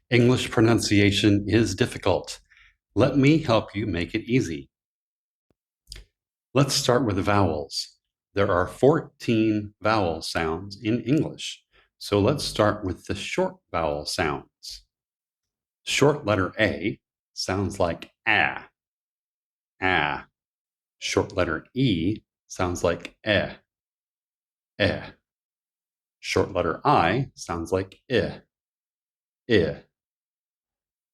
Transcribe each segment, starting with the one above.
English pronunciation is difficult. Let me help you make it easy. Let's start with vowels. There are 14 vowel sounds in English. So let's start with the short vowel sounds. Short letter A sounds like ah, ah. Short letter E sounds like eh, eh. Short letter I sounds like I, I.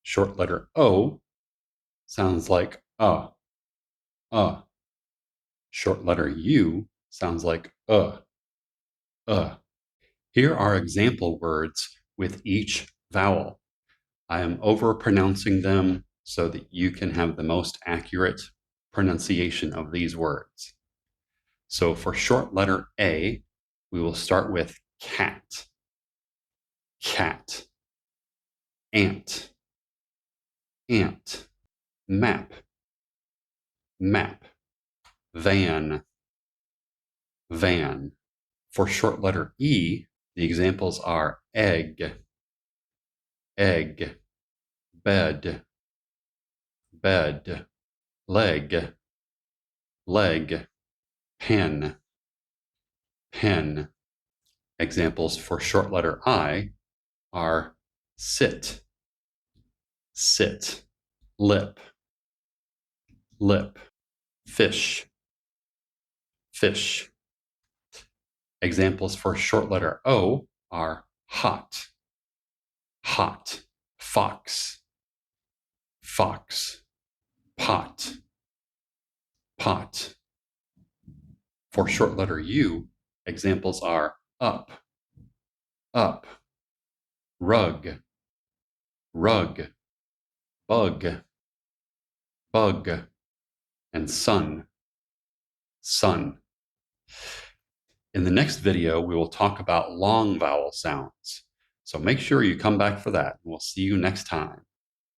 Short letter O sounds like uh. Short letter U sounds like uh. Here are example words with each vowel. I am overpronouncing them so that you can have the most accurate pronunciation of these words. So for short letter A, we will start with cat, cat, ant, ant, map, map, van, van. For short letter E, the examples are egg, egg, bed, bed, leg, leg, pen, pen. Examples for short letter I are sit, sit, lip, lip, fish, fish. Examples for short letter O are hot, hot, fox, fox, pot, pot. For short letter U, examples are up, up, rug, rug, bug, bug, and sun, sun. In the next video, we will talk about long vowel sounds. So make sure you come back for that, and we'll see you next time.